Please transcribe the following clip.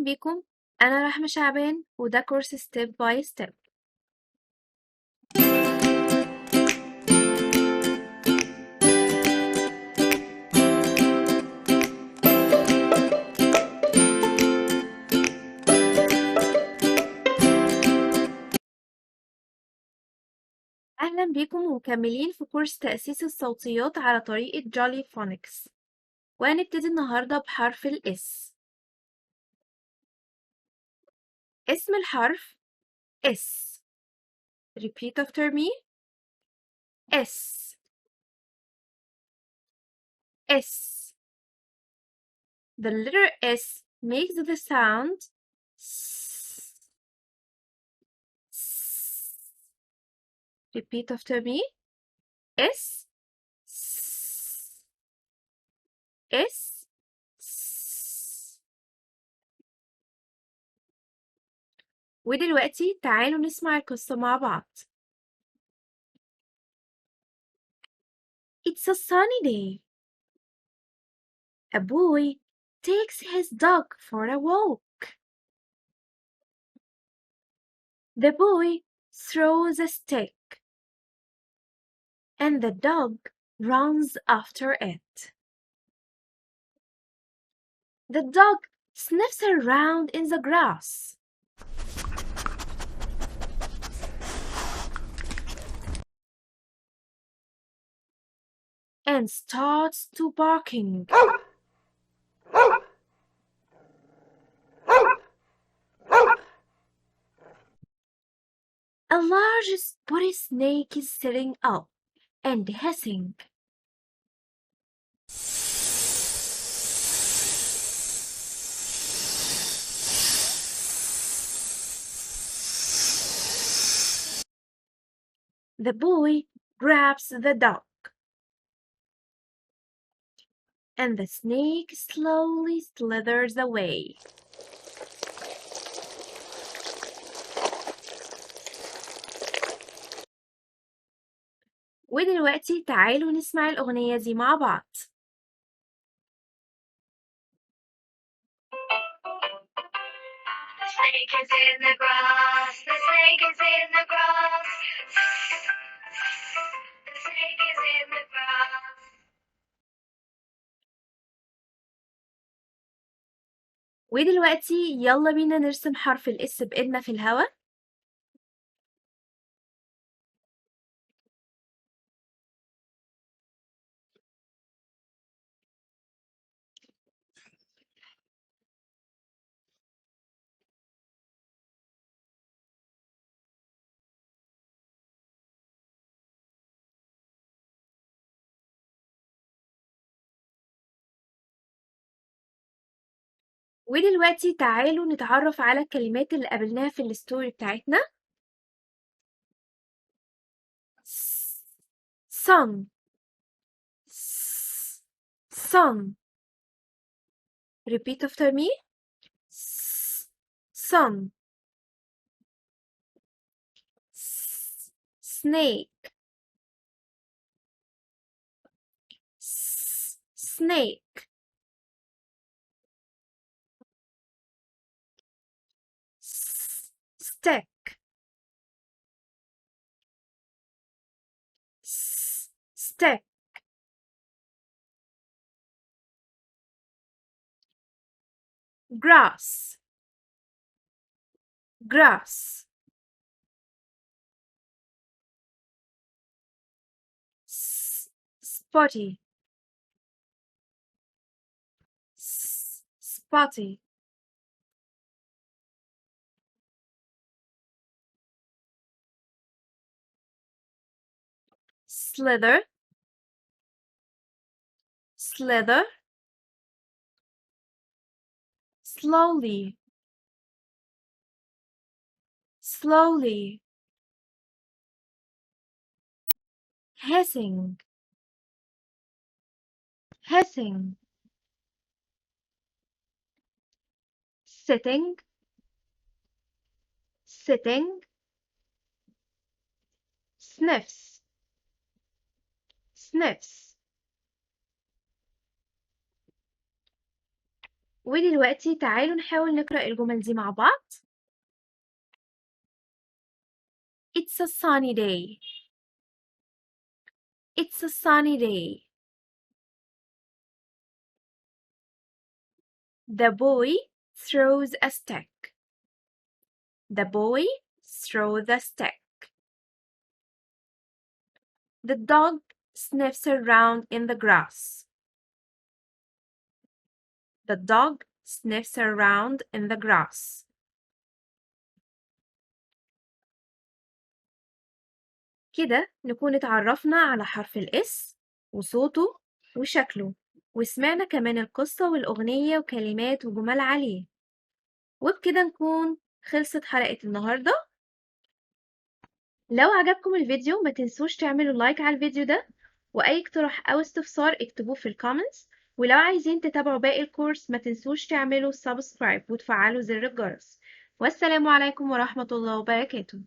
أهلا بيكم. أنا رحمة شعبان وده كورس Step by Step. أهلا بيكم ومكملين في كورس تأسيس الصوتيات على طريقة جولي فونكس، وهنبتدي النهاردة بحرف الإس. اسم الحرف S. Repeat after me. S. S. The letter S makes the sound S. S. Repeat after me. S. S. S. S. ودلوقتي تعالوا نسمع القصة مع بعض. It's a sunny day. A boy takes his dog for a walk. The boy throws a stick, and the dog runs after it. The dog sniffs around in the grass. And starts to barking. A large spotted snake is sitting up and hissing. The boy grabs the dog, and the snake slowly slithers away. ودلوقتي تعالوا نسمع الأغنية دي مع بعض. The snake is in the grass, the snake is in the grass. The snake is in the grass. ودلوقتي يلا بينا نرسم حرف الإس بإيدنا في الهوا. ودلوقتي تعالوا نتعرف على الكلمات اللي قابلناها في الستوري بتاعتنا. sun. sun. Repeat after me. sun. snake. snake. stick. stick. grass. grass. spotty. spotty. slither. slither. slowly. slowly. hissing. hissing. sitting. sitting. sniffs. sniffs. ودلوقتي تعالوا نحاول نقرأ الجمل دي مع بعض. It's a sunny day. It's a sunny day. The boy throws a stick. The boy throws the stick. The dog sniffs around in the grass. The dog sniffs around in the grass. كده نكون اتعرفنا على حرف الإس وصوته وشكله، وسمعنا كمان القصة والأغنية وكلمات وجمل عليه. وبكده نكون خلصت حلقة النهاردة. لو عجبكم الفيديو ما تنسوش تعملوا لايك على الفيديو ده، وأي اقتراح أو استفسار اكتبوه في الكومنتس. ولو عايزين تتابعوا باقي الكورس ما تنسوش تعملوا سبسكرايب وتفعلوا زر الجرس. والسلام عليكم ورحمة الله وبركاته.